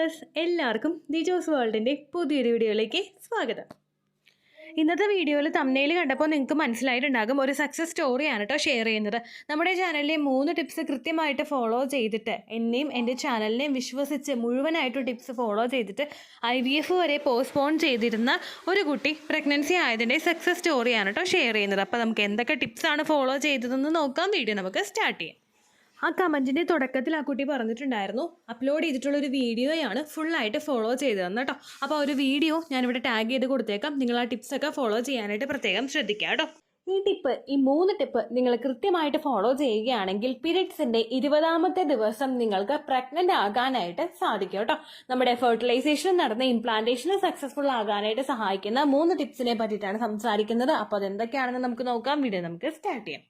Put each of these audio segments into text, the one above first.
Dears, എല്ലാവർക്കും ദിജോസ് വേൾഡിൻ്റെ പുതിയൊരു വീഡിയോയിലേക്ക് സ്വാഗതം. ഇന്നത്തെ വീഡിയോയിൽ തംബ്നെയിൽ കണ്ടപ്പോൾ നിങ്ങൾക്ക് മനസ്സിലായിട്ടുണ്ടാകും ഒരു സക്സസ് സ്റ്റോറിയാണ് കേട്ടോ ഷെയർ ചെയ്യുന്നത്. നമ്മുടെ ചാനലിലെ 3 ടിപ്സ് കൃത്യമായിട്ട് ഫോളോ ചെയ്തിട്ട് എന്നെയും എൻ്റെ ചാനലിനെയും വിശ്വസിച്ച് മുഴുവനായിട്ടും ടിപ്സ് ഫോളോ ചെയ്തിട്ട് IVF വരെ പോസ്റ്റ്പോൺ ചെയ്തിരുന്ന ഒരു കുട്ടി പ്രഗ്നൻസി ആയതിൻ്റെ സക്സസ് സ്റ്റോറിയാണ് കേട്ടോ ഷെയർ ചെയ്യുന്നത്. അപ്പോൾ നമുക്ക് എന്തൊക്കെ ടിപ്സാണ് ഫോളോ ചെയ്തതെന്ന് നോക്കാം. വീഡിയോ നമുക്ക് സ്റ്റാർട്ട് ചെയ്യാം. ആ കമൻറ്റിൻ്റെ തുടക്കത്തിൽ ആ കുട്ടി പറഞ്ഞിട്ടുണ്ടായിരുന്നു അപ്ലോഡ് ചെയ്തിട്ടുള്ളൊരു വീഡിയോയാണ് ഫുള്ളായിട്ട് ഫോളോ ചെയ്തതെന്ന് കേട്ടോ. അപ്പോൾ ഒരു വീഡിയോ ഞാനിവിടെ ടാഗ് ചെയ്ത് കൊടുത്തേക്കാം. നിങ്ങൾ ആ ടിപ്സൊക്കെ ഫോളോ ചെയ്യാനായിട്ട് പ്രത്യേകം ശ്രദ്ധിക്കുക കേട്ടോ. ഈ 3 ടിപ്പ് നിങ്ങൾ കൃത്യമായിട്ട് ഫോളോ ചെയ്യുകയാണെങ്കിൽ പീരിയഡ്സിൻ്റെ 20ാമത്തെ ദിവസം നിങ്ങൾക്ക് പ്രഗ്നൻ്റ് ആകാനായിട്ട് സാധിക്കും കേട്ടോ. നമ്മുടെ ഫെർട്ടിലൈസേഷൻ നടന്ന ഇംപ്ലാന്റേഷൻ സക്സസ്ഫുൾ ആകാനായിട്ട് സഹായിക്കുന്ന 3 ടിപ്സിനെ പറ്റിയിട്ടാണ് സംസാരിക്കുന്നത്. അപ്പോൾ അതെന്തൊക്കെയാണെന്ന് നമുക്ക് നോക്കാം. വീഡിയോ നമുക്ക് സ്റ്റാർട്ട് ചെയ്യാം.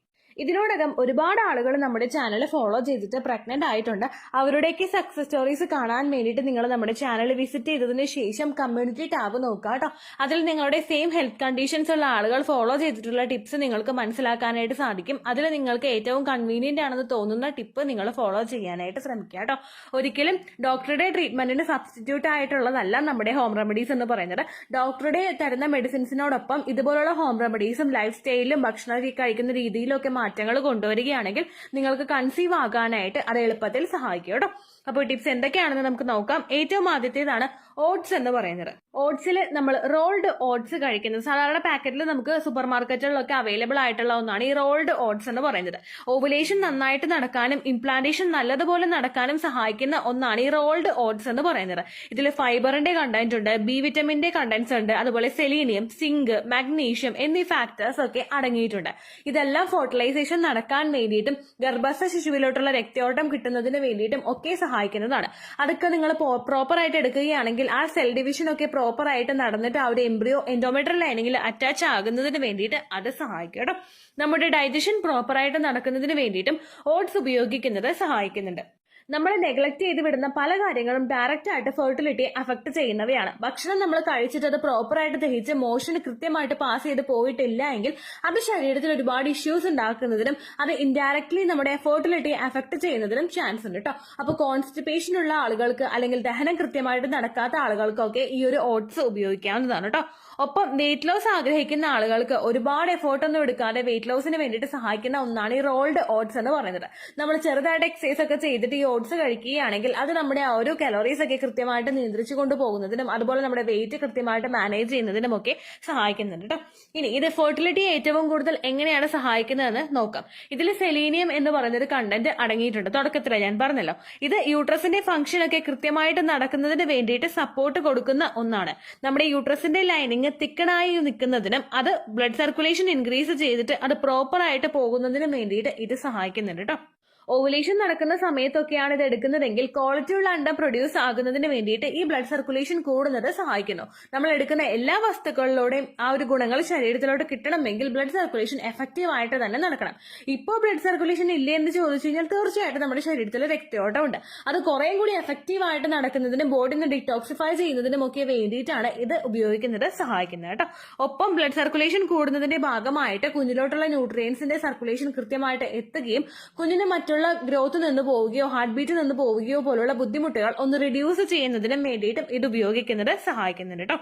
ഇതിനോടകം ഒരുപാട് ആളുകൾ നമ്മുടെ ചാനൽ ഫോളോ ചെയ്തിട്ട് പ്രഗ്നന്റ് ആയിട്ടുണ്ട്. അവരുടെയൊക്കെ സക്സസ് സ്റ്റോറീസ് കാണാൻ വേണ്ടിയിട്ട് നിങ്ങൾ നമ്മുടെ ചാനൽ വിസിറ്റ് ചെയ്തതിന് ശേഷം കമ്മ്യൂണിറ്റി ടാബ് നോക്കുക കേട്ടോ. അതിൽ നിങ്ങളുടെ സെയിം ഹെൽത്ത് കണ്ടീഷൻസ് ഉള്ള ആളുകൾ ഫോളോ ചെയ്തിട്ടുള്ള ടിപ്സ് നിങ്ങൾക്ക് മനസ്സിലാക്കാനായിട്ട് സാധിക്കും. അതിൽ നിങ്ങൾക്ക് ഏറ്റവും കൺവീനിയന്റ് ആണെന്ന് തോന്നുന്ന ടിപ്പ് നിങ്ങൾ ഫോളോ ചെയ്യാനായിട്ട് ശ്രമിക്കുക കേട്ടോ. ഒരിക്കലും ഡോക്ടറുടെ ട്രീറ്റ്മെന്റിന് സബ്സ്റ്റിറ്റ്യൂട്ട് ആയിട്ടുള്ളതല്ല നമ്മുടെ ഹോം റെമഡീസ് എന്ന് പറയുന്നത്. ഡോക്ടറുടെ തരുന്ന മെഡിസിൻസിനോടൊപ്പം ഇതുപോലുള്ള ഹോം റെമഡീസും ലൈഫ് സ്റ്റൈലിലും ഭക്ഷണം കഴിക്കുന്ന രീതിയിലും ഒക്കെ മാറ്റങ്ങൾ കൊണ്ടുവരികയാണെങ്കിൽ നിങ്ങൾക്ക് കൺസീവ് ആകാനായിട്ട് അത് എളുപ്പത്തിൽ സഹായിക്കും കേട്ടോ. അപ്പോൾ ടിപ്സ് എന്തൊക്കെയാണെന്ന് നമുക്ക് നോക്കാം. ഏറ്റവും ആദ്യത്തേതാണ് ഓട്സ് എന്ന് പറയുന്നത്. ഓട്സിൽ നമ്മൾ റോൾഡ് ഓട്സ് കഴിക്കുന്നത് സാധാരണ പാക്കറ്റിൽ നമുക്ക് സൂപ്പർ മാർക്കറ്റുകളിലൊക്കെ അവൈലബിൾ ആയിട്ടുള്ള ഒന്നാണ് ഈ റോൾഡ് ഓട്സ് എന്ന് പറയുന്നത്. ഓവുലേഷൻ നന്നായിട്ട് നടക്കാനും ഇംപ്ലാന്റേഷൻ നല്ലതുപോലെ നടക്കാനും സഹായിക്കുന്ന ഒന്നാണ് ഈ റോൾഡ് ഓട്സ് എന്ന് പറയുന്നത്. ഇതിൽ ഫൈബറിന്റെ കണ്ടന്റ് ഉണ്ട്, ബി വിറ്റമിന്റെ കണ്ടന്റ്സ് ഉണ്ട്, അതുപോലെ സെലീനിയം, സിങ്ക്, മാഗ്നീഷ്യം എന്നീ ഫാക്ടേഴ്സ് ഒക്കെ അടങ്ങിയിട്ടുണ്ട്. ഇതെല്ലാം ഫെർട്ടിലൈസേഷൻ നടക്കാൻ വേണ്ടിയിട്ടും ഗർഭസ്ഥ ശിശുവിലോട്ടുള്ള രക്തയോട്ടം കിട്ടുന്നതിന് വേണ്ടിയിട്ടും ഒക്കെ സഹായിക്കുന്നതാണ്. അതൊക്കെ നിങ്ങൾ പ്രോപ്പർ ആയിട്ട് എടുക്കുകയാണെങ്കിൽ ആ സെൽ ഡിവിഷൻ ഒക്കെ പ്രോപ്പർ ആയിട്ട് നടന്നിട്ട് ആ ഒരു എംബ്രിയോ എൻഡോമെട്രിയൽ ലൈനിങ്ങിൽ അറ്റാച്ച് ആകുന്നതിന് വേണ്ടിയിട്ട് അത് സഹായിക്കും കേട്ടോ. നമ്മുടെ ഡൈജഷൻ പ്രോപ്പർ ആയിട്ട് നടക്കുന്നതിന് വേണ്ടിയിട്ടും ഓട്സ് ഉപയോഗിക്കുന്നത് സഹായിക്കുന്നുണ്ട്. നമ്മൾ നെഗ്ലക്ട് ചെയ്ത് വിടുന്ന പല കാര്യങ്ങളും ഡയറക്റ്റ് ആയിട്ട് ഫെർട്ടിലിറ്റിയെ അഫക്ട് ചെയ്യുന്നവയാണ്. ഭക്ഷണം നമ്മൾ കഴിച്ചിട്ട് അത് പ്രോപ്പറായിട്ട് ദഹിച്ച് മോഷന് കൃത്യമായിട്ട് പാസ് ചെയ്ത് പോയിട്ടില്ല എങ്കിൽ അത് ശരീരത്തിൽ ഒരുപാട് ഇഷ്യൂസ് ഉണ്ടാക്കുന്നതിനും അത് ഇൻഡയറക്ട്ലി നമ്മുടെ ഫെർട്ടിലിറ്റിയെ അഫക്ട് ചെയ്യുന്നതിനും ചാൻസ് ഉണ്ട് കേട്ടോ. അപ്പോൾ കോൺസ്റ്റിപ്പേഷൻ ഉള്ള ആളുകൾക്ക് അല്ലെങ്കിൽ ദഹനം കൃത്യമായിട്ട് നടക്കാത്ത ആളുകൾക്കൊക്കെ ഈ ഒരു ഓട്സ് ഉപയോഗിക്കാവുന്നതാണ് കേട്ടോ. ഒപ്പം വെയിറ്റ് ലോസ് ആഗ്രഹിക്കുന്ന ആളുകൾക്ക് ഒരുപാട് എഫേർട്ട് ഒന്നും എടുക്കാതെ വെയിറ്റ് ലോസിന് വേണ്ടിയിട്ട് സഹായിക്കുന്ന ഒന്നാണ് ഈ റോൾഡ് ഓട്സ് എന്ന് പറയുന്നത്. നമ്മൾ ചെറുതായിട്ട് എക്സസൈസ് ഒക്കെ ചെയ്തിട്ട് ഈ ഓട്സ് കഴിക്കുകയാണെങ്കിൽ അത് നമ്മുടെ ആ ഒരു കലോറീസ് ഒക്കെ കൃത്യമായിട്ട് നിയന്ത്രിച്ചു കൊണ്ടുപോകുന്നതിനും അതുപോലെ നമ്മുടെ വെയിറ്റ് കൃത്യമായിട്ട് മാനേജ് ചെയ്യുന്നതിനും ഒക്കെ സഹായിക്കുന്നുണ്ട് കേട്ടോ. ഇനി ഇത് ഫെർട്ടിലിറ്റി ഏറ്റവും കൂടുതൽ എങ്ങനെയാണ് സഹായിക്കുന്നതെന്ന് നോക്കാം. ഇതിൽ സെലീനിയം എന്ന് പറയുന്നൊരു കണ്ടന്റ് അടങ്ങിയിട്ടുണ്ട്. തുടക്കത്തിൽ ഞാൻ പറഞ്ഞല്ലോ, ഇത് യൂട്രസിന്റെ ഫംഗ്ഷൻ ഒക്കെ കൃത്യമായിട്ട് നടക്കുന്നതിന് വേണ്ടിയിട്ട് സപ്പോർട്ട് കൊടുക്കുന്ന ഒന്നാണ്. നമ്മുടെ യൂട്രസിന്റെ ലൈനിങ് തിക്കണായി നിൽക്കുന്നതിനും അത് ബ്ലഡ് സർക്കുലേഷൻ ഇൻക്രീസ് ചെയ്തിട്ട് അത് പ്രോപ്പർ ആയിട്ട് പോകുന്നതിനും വേണ്ടിയിട്ട് ഇത് സഹായിക്കുന്നുണ്ട് കേട്ടോ. ഓവുലേഷൻ നടക്കുന്ന സമയത്തൊക്കെയാണ് ഇത് എടുക്കുന്നതെങ്കിൽ ക്വാളിറ്റിയുള്ള അണ്ടം പ്രൊഡ്യൂസ് ആകുന്നതിന് വേണ്ടിയിട്ട് ഈ ബ്ലഡ് സർക്കുലേഷൻ കൂടുന്നത് സഹായിക്കുന്നു. നമ്മൾ എടുക്കുന്ന എല്ലാ വസ്തുക്കളിലൂടെയും ആ ഒരു ഗുണങ്ങൾ ശരീരത്തിലോട്ട് കിട്ടണമെങ്കിൽ ബ്ലഡ് സർക്കുലേഷൻ എഫക്റ്റീവ് ആയിട്ട് തന്നെ നടക്കണം. ഇപ്പോൾ ബ്ലഡ് സർക്കുലേഷൻ ഇല്ലേ എന്ന് ചോദിച്ചു കഴിഞ്ഞാൽ തീർച്ചയായിട്ടും നമ്മുടെ ശരീരത്തിൽ രക്തയോട്ടം ഉണ്ട്. അത് കുറേ കൂടി എഫക്റ്റീവ് ആയിട്ട് നടക്കുന്നതിനും ബോഡിനെ ഡിറ്റോക്സിഫൈ ചെയ്യുന്നതിനും ഒക്കെ വേണ്ടിയിട്ടാണ് ഇത് ഉപയോഗിക്കുന്നത് സഹായിക്കുന്നത് കേട്ടോ. ഒപ്പം ബ്ലഡ് സർക്കുലേഷൻ കൂടുന്നതിന്റെ ഭാഗമായിട്ട് കുഞ്ഞിലോട്ടുള്ള ന്യൂട്രിയൻസിന്റെ സർക്കുലേഷൻ കൃത്യമായിട്ട് എത്തുകയും കുഞ്ഞിന് മറ്റുള്ള ഗ്രോത്ത് നിന്ന് പോവുകയോ ഹാർട്ട് ബീറ്റ് നിന്ന് പോവുകയോ പോലുള്ള ബുദ്ധിമുട്ടുകൾ ഒന്ന് റിഡ്യൂസ് ചെയ്യുന്നതിനും വേണ്ടിയിട്ടും ഇത് ഉപയോഗിക്കുന്നത് സഹായിക്കുന്നുണ്ട് കേട്ടോ.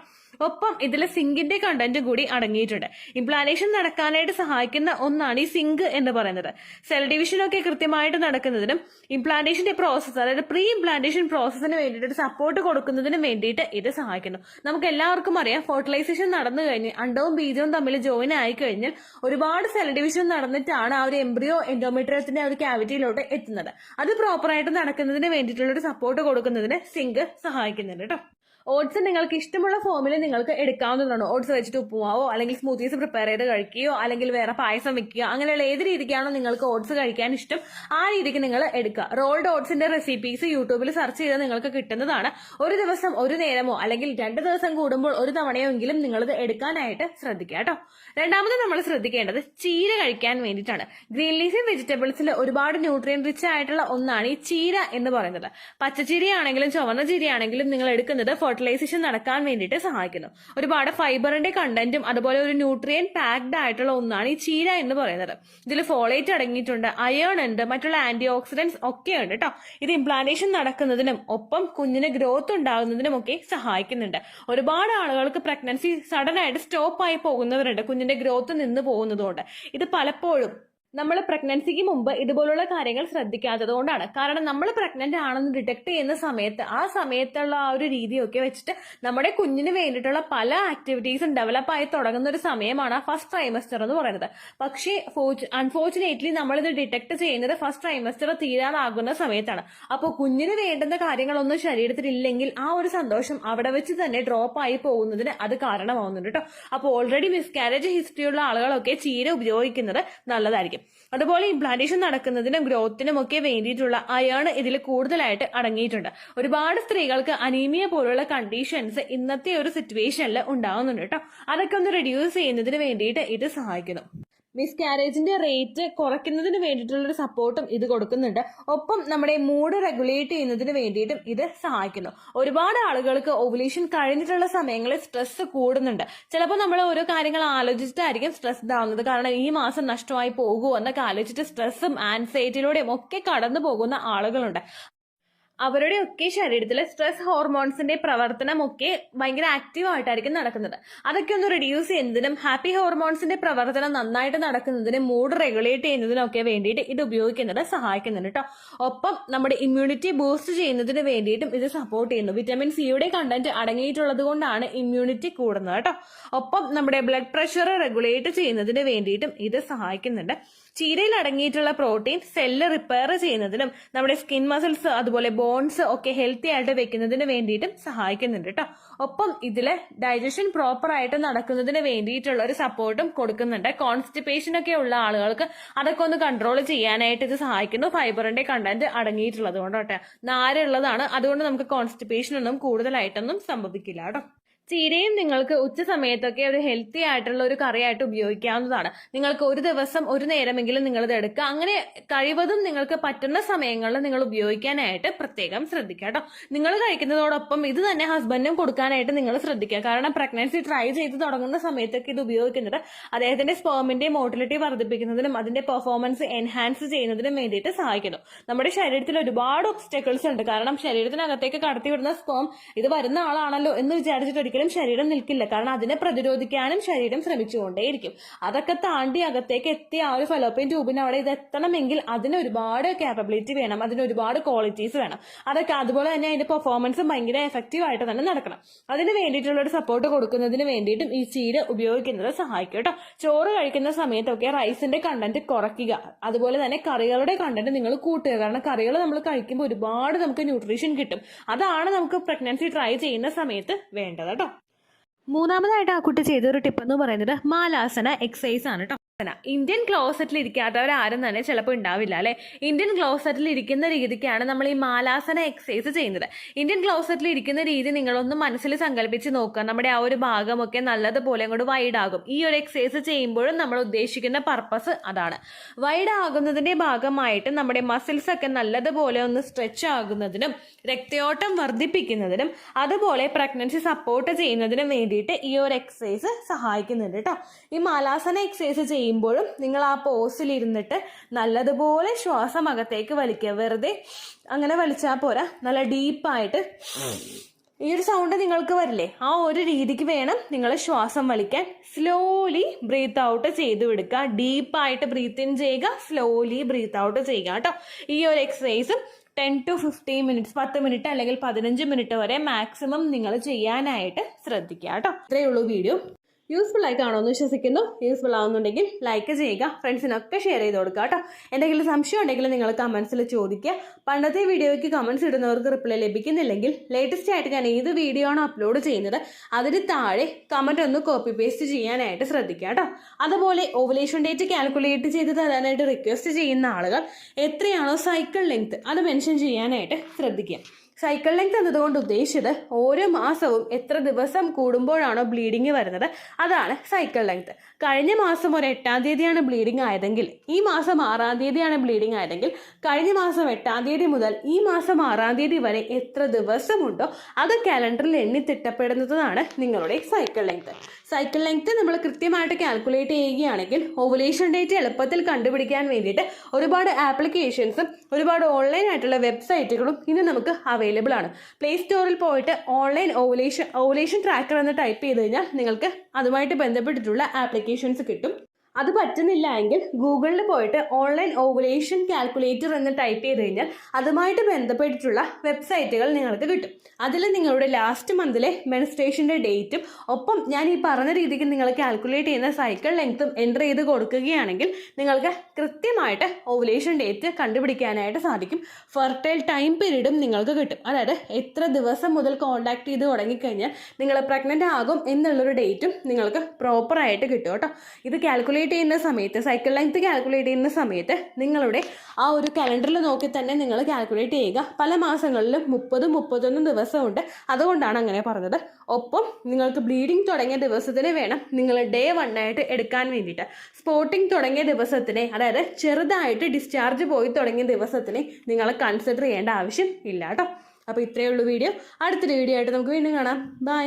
ഒപ്പം ഇതിൽ സിങ്കിന്റെ കണ്ടന്റ് കൂടി അടങ്ങിയിട്ടുണ്ട്. ഇംപ്ലാന്റേഷൻ നടക്കാനായിട്ട് സഹായിക്കുന്ന ഒന്നാണ് ഈ സിങ്ക് എന്ന് പറയുന്നത്. സെൽ ഡിവിഷൻ ഒക്കെ കൃത്യമായിട്ട് നടക്കുന്നതിനും ഇംപ്ലാന്റേഷന്റെ പ്രോസസ്സ് അതായത് പ്രീ ഇംപ്ലാന്റേഷൻ പ്രോസസ്സിന് വേണ്ടിയിട്ട് സപ്പോർട്ട് കൊടുക്കുന്നതിന് വേണ്ടിയിട്ട് ഇത് സഹായിക്കുന്നു. നമുക്ക് എല്ലാവർക്കും അറിയാം, ഫെർട്ടിലൈസേഷൻ നടന്നു കഴിഞ്ഞ് അണ്ടവും ബീജവും തമ്മിൽ ജോയിൻ ആയി കഴിഞ്ഞാൽ ഒരുപാട് സെൽ ഡിവിഷൻ നടന്നിട്ടാണ് ആ ഒരു എംബ്രിയോ എൻഡോമെട്രിയത്തിന്റെ ഒരു ക്യാവിറ്റിയിലോട്ട് എത്തുന്നത്. അത് പ്രോപ്പറായിട്ട് നടക്കുന്നതിന് വേണ്ടിയിട്ടുള്ള ഒരു സപ്പോർട്ട് കൊടുക്കുന്നതിന് സിങ്ക് സഹായിക്കുന്നുണ്ട് കേട്ടോ. ഓട്സ് നിങ്ങൾക്ക് ഇഷ്ടമുള്ള ഫോമിൽ നിങ്ങൾക്ക് എടുക്കാവുന്നതാണ്. ഓട്സ് വെച്ചിട്ട് ഉപ്പുമാവോ അല്ലെങ്കിൽ സ്മൂത്തീസ് പ്രിപ്പയർ ചെയ്ത് കഴിക്കുകയോ അല്ലെങ്കിൽ വേറെ പായസം വെക്കുകയോ അങ്ങനെയുള്ള ഏത് രീതിക്കാണോ നിങ്ങൾക്ക് ഓട്സ് കഴിക്കാൻ ഇഷ്ടം ആ രീതിക്ക് നിങ്ങൾ എടുക്കുക. റോൾഡ് ഓട്സിന്റെ റെസിപ്പീസ് യൂട്യൂബിൽ സെർച്ച് ചെയ്ത് നിങ്ങൾക്ക് കിട്ടുന്നതാണ്. ഒരു ദിവസം ഒരു നേരമോ അല്ലെങ്കിൽ 2 ദിവസം കൂടുമ്പോൾ ഒരു തവണയെങ്കിലും നിങ്ങളിത് എടുക്കാനായിട്ട് ശ്രദ്ധിക്കുക കേട്ടോ. രണ്ടാമത് നമ്മൾ ശ്രദ്ധിക്കേണ്ടത് ചീര കഴിക്കാൻ വേണ്ടിയിട്ടാണ്. ഗ്രീൻ ലീഫി വെജിറ്റബിൾസിൽ ഒരുപാട് ന്യൂട്രിയൻ റിച്ച് ആയിട്ടുള്ള ഒന്നാണ് ഈ ചീര എന്ന് പറയുന്നത്. പച്ചച്ചീരയാണെങ്കിലും ചുവന്ന ചീരയാണെങ്കിലും നിങ്ങൾ എടുക്കുന്നത് ഫെർട്ടിലൈസേഷൻ നടക്കാൻ വേണ്ടിയിട്ട് സഹായിക്കുന്നു. ഒരുപാട് ഫൈബറിന്റെ കണ്ടന്റും അതുപോലെ ഒരു ന്യൂട്രിയൻ പാക്ഡ് ആയിട്ടുള്ള ഒന്നാണ് ഈ ചീര എന്ന് പറയുന്നത്. ഇതിൽ ഫോളേറ്റ് അടങ്ങിയിട്ടുണ്ട്, അയേൺ ഉണ്ട്, മറ്റുള്ള ആന്റി ഓക്സിഡൻസ് ഒക്കെ ഉണ്ട് കേട്ടോ. ഇത് ഇംപ്ലാന്റേഷൻ നടക്കുന്നതിനും ഒപ്പം കുഞ്ഞിന് ഗ്രോത്ത് ഉണ്ടാകുന്നതിനും ഒക്കെ സഹായിക്കുന്നുണ്ട്. ഒരുപാട് ആളുകൾക്ക് പ്രഗ്നൻസി സഡൻ ആയിട്ട് സ്റ്റോപ്പ് ആയി പോകുന്നവരുണ്ട്, കുഞ്ഞിന്റെ ഗ്രോത്ത് നിന്ന് പോകുന്നതുകൊണ്ട്. ഇത് പലപ്പോഴും നമ്മൾ പ്രഗ്നൻസിക്ക് മുമ്പ് ഇതുപോലുള്ള കാര്യങ്ങൾ ശ്രദ്ധിക്കാത്തത് കൊണ്ടാണ്. കാരണം നമ്മൾ പ്രഗ്നന്റ് ആണെന്ന് ഡിറ്റക്ട് ചെയ്യുന്ന സമയത്ത് ആ സമയത്തുള്ള ആ ഒരു രീതിയൊക്കെ വെച്ചിട്ട് നമ്മുടെ കുഞ്ഞിന് വേണ്ടിയിട്ടുള്ള പല ആക്ടിവിറ്റീസും ഡെവലപ്പ് ആയി തുടങ്ങുന്ന ഒരു സമയമാണ് ആ ഫസ്റ്റ് ട്രൈമസ്റ്റർ എന്ന് പറയുന്നത്. പക്ഷേ അൺഫോർച്ചുനേറ്റ്ലി നമ്മളിത് ഡിറ്റക്ട് ചെയ്യുന്നത് ഫസ്റ്റ് ട്രൈമസ്റ്റർ തീരാനാകുന്ന സമയത്താണ്. അപ്പോൾ കുഞ്ഞിന് വേണ്ടുന്ന കാര്യങ്ങളൊന്നും ശരീരത്തിൽ ഇല്ലെങ്കിൽ ആ ഒരു സന്തോഷം അവിടെ വെച്ച് തന്നെ ഡ്രോപ്പ് ആയി പോകുന്നതിന് അത് കാരണമാവുന്നുണ്ട് കേട്ടോ. അപ്പോൾ ഓൾറെഡി മിസ്കാരേജ് ഹിസ്റ്ററിയുള്ള ആളുകളൊക്കെ ചീര ഉപയോഗിക്കുന്നത് നല്ലതായിരിക്കും. അതുപോലെ ഇംപ്ലാന്റേഷൻ നടക്കുന്നതിനും ഗ്രോത്തിനും ഒക്കെ വേണ്ടിയിട്ടുള്ള അയേൺ ഇതിൽ കൂടുതലായിട്ട് അടങ്ങിയിട്ടുണ്ട്. ഒരുപാട് സ്ത്രീകൾക്ക് അനീമിയ പോലുള്ള കണ്ടീഷൻസ് ഇന്നത്തെ ഒരു സിറ്റുവേഷനിൽ ഉണ്ടാകുന്നുണ്ട് കേട്ടോ. അതൊക്കെ ഒന്ന് റെഡ്യൂസ് ചെയ്യുന്നതിന് വേണ്ടിയിട്ട് ഇത് സഹായിക്കുന്നു. മിസ്കാരേജിന്റെ റേറ്റ് കുറയ്ക്കുന്നതിന് വേണ്ടിയിട്ടുള്ളൊരു സപ്പോർട്ടും ഇത് കൊടുക്കുന്നുണ്ട്. ഒപ്പം നമ്മുടെ മൂഡ് റെഗുലേറ്റ് ചെയ്യുന്നതിന് വേണ്ടിയിട്ടും ഇത് സഹായിക്കുന്നു. ഒരുപാട് ആളുകൾക്ക് ഓവുലേഷൻ കഴിഞ്ഞിട്ടുള്ള സമയങ്ങളിൽ സ്ട്രെസ് കൂടുന്നുണ്ട്. ചിലപ്പോൾ നമ്മൾ ഓരോ കാര്യങ്ങൾ ആലോചിച്ചിട്ടായിരിക്കും സ്ട്രെസ്ഡ് ആവുന്നത്. കാരണം ഈ മാസം നഷ്ടമായി പോകുമോ എന്നൊക്കെ ആലോചിച്ചിട്ട് സ്ട്രെസ്സും ആൻസൈറ്റിയിലൂടെയും ഒക്കെ കടന്നു പോകുന്ന ആളുകളുണ്ട്. അവരുടെ ഒക്കെ ശരീരത്തിൽ സ്ട്രെസ് ഹോർമോൺസിന്റെ പ്രവർത്തനമൊക്കെ ഭയങ്കര ആക്റ്റീവായിട്ടായിരിക്കും നടക്കുന്നത്. അതൊക്കെ ഒന്ന് റിഡ്യൂസ് ചെയ്യുന്നതിനും ഹാപ്പി ഹോർമോൺസിന്റെ പ്രവർത്തനം നന്നായിട്ട് നടക്കുന്നതിനും മൂഡ് റെഗുലേറ്റ് ചെയ്യുന്നതിനൊക്കെ വേണ്ടിയിട്ട് ഇത് ഉപയോഗിക്കുന്നത് സഹായിക്കുന്നുണ്ട് കേട്ടോ. ഒപ്പം നമ്മുടെ ഇമ്മ്യൂണിറ്റി ബൂസ്റ്റ് ചെയ്യുന്നതിന് വേണ്ടിയിട്ടും ഇത് സപ്പോർട്ട് ചെയ്യുന്നു. വിറ്റമിൻ സിയുടെ കണ്ടന്റ് അടങ്ങിയിട്ടുള്ളത് കൊണ്ടാണ് ഇമ്മ്യൂണിറ്റി കൂടുന്നത് കേട്ടോ. ഒപ്പം നമ്മുടെ ബ്ലഡ് പ്രഷർ റെഗുലേറ്റ് ചെയ്യുന്നതിന് വേണ്ടിയിട്ടും ഇത് സഹായിക്കുന്നുണ്ട്. ചീരയിൽ അടങ്ങിയിട്ടുള്ള പ്രോട്ടീൻ സെല്ല് റിപ്പയർ ചെയ്യുന്നതിനും നമ്മുടെ സ്കിൻ മസിൽസ് അതുപോലെ ബോൺസ് ഒക്കെ ഹെൽത്തി ആയിട്ട് വെക്കുന്നതിന് വേണ്ടിയിട്ടും സഹായിക്കുന്നുണ്ട് കേട്ടോ. ഒപ്പം ഇതില് ഡൈജഷൻ പ്രോപ്പർ ആയിട്ട് നടക്കുന്നതിന് വേണ്ടിയിട്ടുള്ള ഒരു സപ്പോർട്ടും കൊടുക്കുന്നുണ്ട്. കോൺസ്റ്റിപ്പേഷൻ ഒക്കെ ഉള്ള ആളുകൾക്ക് അതൊക്കെ ഒന്ന് കൺട്രോൾ ചെയ്യാനായിട്ട് ഇത് സഹായിക്കുന്നു. ഫൈബറിന്റെ കണ്ടന്റ് അടങ്ങിയിട്ടുള്ളത് കൊണ്ട് കേട്ടോ. നാരുള്ളതാണ്, അതുകൊണ്ട് നമുക്ക് കോൺസ്റ്റിപ്പേഷൻ ഒന്നും കൂടുതലായിട്ടൊന്നും സംഭവിക്കില്ല കേട്ടോ. ചീരയും നിങ്ങൾക്ക് ഉച്ച സമയത്തൊക്കെ ഒരു ഹെൽത്തി ആയിട്ടുള്ള ഒരു കറിയായിട്ട് ഉപയോഗിക്കാവുന്നതാണ്. നിങ്ങൾക്ക് ഒരു ദിവസം ഒരു നേരമെങ്കിലും നിങ്ങളിത് എടുക്കുക. അങ്ങനെ കഴിവതും നിങ്ങൾക്ക് പറ്റുന്ന സമയങ്ങളിൽ നിങ്ങൾ ഉപയോഗിക്കാനായിട്ട് പ്രത്യേകം ശ്രദ്ധിക്കുക കേട്ടോ. നിങ്ങൾ കഴിക്കുന്നതോടൊപ്പം ഇത് തന്നെ ഹസ്ബൻഡിനും കൊടുക്കാനായിട്ട് നിങ്ങൾ ശ്രദ്ധിക്കുക. കാരണം പ്രഗ്നൻസി ട്രൈ ചെയ്ത് തുടങ്ങുന്ന സമയത്തൊക്കെ ഇത് ഉപയോഗിക്കുന്നത് അദ്ദേഹത്തിന്റെ സ്പേമിന്റെ മോട്ടിലിറ്റി വർദ്ധിപ്പിക്കുന്നതിനും അതിന്റെ പെർഫോമൻസ് എൻഹാൻസ് ചെയ്യുന്നതിനും വേണ്ടിയിട്ട് സഹായിക്കുന്നു. നമ്മുടെ ശരീരത്തിൽ ഒരുപാട് ഒബ്സ്റ്റക്കിൾസ് ഉണ്ട്. കാരണം ശരീരത്തിനകത്തേക്ക് കടത്തിവിടുന്ന സ്പേം ഇത് വരുന്ന ആളാണല്ലോ എന്ന് വിചാരിച്ചിട്ട് ഒരിക്കലും ശരീരം നിൽക്കില്ല. കാരണം അതിനെ പ്രതിരോധിക്കാനും ശരീരം ശ്രമിച്ചുകൊണ്ടേയിരിക്കും. അതൊക്കെ താണ്ടി അകത്തേക്ക് എത്തിയ ആ ഒരു ഫെലോപ്പിയൻ ട്യൂബിന് അവിടെ ഇത് എത്തണമെങ്കിൽ അതിന് ഒരുപാട് കാപ്പബിലിറ്റി വേണം, അതിന് ഒരുപാട് ക്വാളിറ്റീസ് വേണം. അതൊക്കെ അതുപോലെ തന്നെ അതിന്റെ പെർഫോമൻസും ഭയങ്കര എഫക്റ്റീവ് ആയിട്ട് തന്നെ നടക്കണം. അതിന് വേണ്ടിയിട്ടുള്ള ഒരു സപ്പോർട്ട് കൊടുക്കുന്നതിന് വേണ്ടിയിട്ടും ഈ ചീര ഉപയോഗിക്കുന്നത് സഹായിക്കും കേട്ടോ. ചോറ് കഴിക്കുന്ന സമയത്തൊക്കെ റൈസിന്റെ കണ്ടന്റ് കുറയ്ക്കുക. അതുപോലെ തന്നെ കറികളുടെ കണ്ടന്റ് നിങ്ങൾ കൂട്ടുക. കാരണം കറികൾ നമ്മൾ കഴിക്കുമ്പോൾ ഒരുപാട് നമുക്ക് ന്യൂട്രീഷൻ കിട്ടും. അതാണ് നമുക്ക് പ്രഗ്നൻസി ട്രൈ ചെയ്യുന്ന സമയത്ത് വേണ്ടത് കേട്ടോ. മൂന്നാമതായിട്ട് ആ കുട്ടി ചെയ്തൊരു ടിപ്പ് എന്ന് പറയുന്നത് മാലാസന എക്സസൈസ് ആണ് കേട്ടോ. ഇന്ത്യൻ ക്ലോസറ്റിൽ ഇരിക്കാത്തവരാരും തന്നെ ചിലപ്പോൾ ഉണ്ടാവില്ല അല്ലെ. ഇന്ത്യൻ ക്ലോസറ്റിൽ ഇരിക്കുന്ന രീതിക്കാണ് നമ്മൾ ഈ മാലാസന എക്സസൈസ് ചെയ്യുന്നത്. ഇന്ത്യൻ ക്ലോസറ്റിൽ ഇരിക്കുന്ന രീതി നിങ്ങളൊന്ന് മനസ്സിൽ സങ്കല്പിച്ച് നോക്കുക. നമ്മുടെ ആ ഒരു ഭാഗമൊക്കെ നല്ലതുപോലെ അങ്ങോട്ട് വൈഡ് ആകും. ഈ ഒരു എക്സസൈസ് ചെയ്യുമ്പോഴും നമ്മൾ ഉദ്ദേശിക്കുന്ന പർപ്പസ് അതാണ്. വൈഡ് ആകുന്നതിന്റെ ഭാഗമായിട്ട് നമ്മുടെ മസിൽസ് ഒക്കെ നല്ലതുപോലെ ഒന്ന് സ്ട്രെച്ച് ആകുന്നതിനും രക്തയോട്ടം വർദ്ധിപ്പിക്കുന്നതിനും അതുപോലെ പ്രഗ്നൻസി സപ്പോർട്ട് ചെയ്യുന്നതിനും വേണ്ടിയിട്ട് ഈ ഒരു എക്സസൈസ് സഹായിക്കുന്നുണ്ട് കേട്ടോ. ഈ മാലാസന എക്സസൈസ് ചെയ്യുമ്പോഴും നിങ്ങൾ ആ പോസിൽ ഇരുന്നിട്ട് നല്ലതുപോലെ ശ്വാസം അകത്തേക്ക് വലിക്കുക. വെറുതെ അങ്ങനെ വലിച്ചാൽ പോരാ, നല്ല ഡീപ്പായിട്ട് ഈ ഒരു സൗണ്ട് നിങ്ങൾക്ക് വരില്ലേ, ആ ഒരു രീതിക്ക് വേണം നിങ്ങൾ ശ്വാസം വലിക്കാൻ. സ്ലോലി ബ്രീത്ത് ഔട്ട് ചെയ്ത് വിടുക. ഡീപ്പായിട്ട് ബ്രീത്ത് ഇൻ ചെയ്യുക, സ്ലോലി ബ്രീത്ത് ഔട്ട് ചെയ്യുക കേട്ടോ. ഈ ഒരു എക്സസൈസും 10 to 15 മിനിറ്റ്സ് 10 മിനിറ്റ് അല്ലെങ്കിൽ 15 മിനിറ്റ് വരെ മാക്സിമം നിങ്ങൾ ചെയ്യാനായിട്ട് ശ്രദ്ധിക്കുക കേട്ടോ. ഇത്രയേ ഉള്ളൂ വീഡിയോ. യൂസ്ഫുൾ ആയി കാണുമെന്ന് വിശ്വസിക്കുന്നു. യൂസ്ഫുൾ ആവുന്നുണ്ടെങ്കിൽ ലൈക്ക് ചെയ്യുക, ഫ്രണ്ട്സിനൊക്കെ ഷെയർ ചെയ്ത് കൊടുക്കുക കേട്ടോ. എന്തെങ്കിലും സംശയം ഉണ്ടെങ്കിൽ നിങ്ങൾ കമൻസിൽ ചോദിക്കുക. പണ്ടത്തെ വീഡിയോയ്ക്ക് കമൻസ് ഇടുന്നവർക്ക് റിപ്ലൈ ലഭിക്കുന്നില്ലെങ്കിൽ ലേറ്റസ്റ്റ് ആയിട്ട് ഞാൻ ഏത് വീഡിയോ ആണോ അപ്ലോഡ് ചെയ്യുന്നത് അതിന് താഴെ കമൻറ്റ് ഒന്ന് കോപ്പി പേസ്റ്റ് ചെയ്യാനായിട്ട് ശ്രദ്ധിക്കുക കേട്ടോ. അതുപോലെ ഓവുലേഷൻ ഡേറ്റ് കാൽക്കുലേറ്റ് ചെയ്ത് തരാനായിട്ട് റിക്വസ്റ്റ് ചെയ്യുന്ന ആളുകൾ എത്രയാണോ സൈക്കിൾ ലെങ്ത് അത് മെൻഷൻ ചെയ്യാനായിട്ട് ശ്രദ്ധിക്കുക. സൈക്കിൾ ലെങ്ത് എന്നതുകൊണ്ട് ഉദ്ദേശിച്ചത് ഓരോ മാസവും എത്ര ദിവസം കൂടുമ്പോഴാണോ ബ്ലീഡിങ് വരുന്നത് അതാണ് സൈക്കിൾ ലെങ്ത്. കഴിഞ്ഞ മാസം ഒരു 8-ാം തീയതിയാണ് ബ്ലീഡിങ് ആയതെങ്കിൽ ഈ മാസം 6-ാം തീയതിയാണ് ബ്ലീഡിങ് ആയതെങ്കിൽ കഴിഞ്ഞ മാസം 8-ാം തീയതി മുതൽ ഈ മാസം 6-ാം തീയതി വരെ എത്ര ദിവസമുണ്ടോ അത് കാലണ്ടറിൽ എണ്ണി തിട്ടപ്പെടുന്നതാണ് നിങ്ങളുടെ സൈക്കിൾ ലെങ്ത്. സൈക്കിൾ ലെങ്ത് നമ്മൾ കൃത്യമായിട്ട് കാൽക്കുലേറ്റ് ചെയ്യുകയാണെങ്കിൽ ഓവുലേഷൻ ഡേറ്റ് എളുപ്പത്തിൽ കണ്ടുപിടിക്കാൻ വേണ്ടിയിട്ട് ഒരുപാട് ആപ്ലിക്കേഷൻസും ഒരുപാട് ഓൺലൈൻ ആയിട്ടുള്ള വെബ്സൈറ്റുകളും ഇന്ന് നമുക്ക് അവൈലബിൾ ആണ്. പ്ലേ സ്റ്റോറിൽ പോയിട്ട് ഓൺലൈൻ ഓവുലേഷൻ ട്രാക്കർ എന്ന് ടൈപ്പ് ചെയ്ത് കഴിഞ്ഞാൽ നിങ്ങൾക്ക് അതുമായിട്ട് ബന്ധപ്പെട്ടിട്ടുള്ള ആപ്ലിക്കേഷൻസ് കിട്ടും. അത് പറ്റുന്നില്ല എങ്കിൽ ഗൂഗിളിൽ പോയിട്ട് ഓൺലൈൻ ഓവുലേഷൻ കാൽക്കുലേറ്റർ എന്ന് ടൈപ്പ് ചെയ്ത് കഴിഞ്ഞാൽ അതുമായിട്ട് ബന്ധപ്പെട്ടിട്ടുള്ള വെബ്സൈറ്റുകൾ നിങ്ങൾക്ക് കിട്ടും. അതിൽ നിങ്ങളുടെ ലാസ്റ്റ് മന്തിലെ മെൻസ്ട്രേഷൻ്റെ ഡേറ്റും ഒപ്പം ഞാൻ ഈ പറഞ്ഞ രീതിക്ക് നിങ്ങൾ കാൽക്കുലേറ്റ് ചെയ്യുന്ന സൈക്കിൾ ലെങ്ത്തും എൻ്റർ ചെയ്ത് കൊടുക്കുകയാണെങ്കിൽ നിങ്ങൾക്ക് കൃത്യമായിട്ട് ഓവുലേഷൻ ഡേറ്റ് കണ്ടുപിടിക്കാനായിട്ട് സാധിക്കും. ഫെർട്ടൈൽ ടൈം പീരീഡും നിങ്ങൾക്ക് കിട്ടും. അതായത് എത്ര ദിവസം മുതൽ കോൺടാക്ട് ചെയ്ത് തുടങ്ങിക്കഴിഞ്ഞാൽ നിങ്ങൾ പ്രഗ്നൻ്റ് ആകും എന്നുള്ളൊരു ഡേറ്റും നിങ്ങൾക്ക് പ്രോപ്പറായിട്ട് കിട്ടും കേട്ടോ. ഇത് കാൽക്കുലേറ്റ് ചെയ്യുന്ന സമയത്ത് സൈക്കിൾ ലെങ്ത് കാൽക്കുലേറ്റ് ചെയ്യുന്ന സമയത്ത് നിങ്ങളുടെ ആ ഒരു കലണ്ടറിൽ നോക്കി തന്നെ നിങ്ങൾ കാൽക്കുലേറ്റ് ചെയ്യുക. പല മാസങ്ങളിലും 30-31 ദിവസമുണ്ട്, അതുകൊണ്ടാണ് അങ്ങനെ പറഞ്ഞത്. ഒപ്പം നിങ്ങൾക്ക് ബ്ലീഡിങ് തുടങ്ങിയ ദിവസത്തിന് വേണം നിങ്ങൾ ഡേ 1 ആയിട്ട് എടുക്കാൻ വേണ്ടിയിട്ട്. സ്പോട്ടിങ് തുടങ്ങിയ ദിവസത്തിനെ, അതായത് ചെറുതായിട്ട് ഡിസ്ചാർജ് പോയി തുടങ്ങിയ ദിവസത്തിനെ നിങ്ങൾ കൺസിഡർ ചെയ്യേണ്ട ആവശ്യം ഇല്ല കേട്ടോ. അപ്പോൾ ഇത്രയേ ഉള്ളൂ വീഡിയോ. അടുത്തൊരു വീഡിയോ ആയിട്ട് നമുക്ക് വീണ്ടും കാണാം. ബൈ.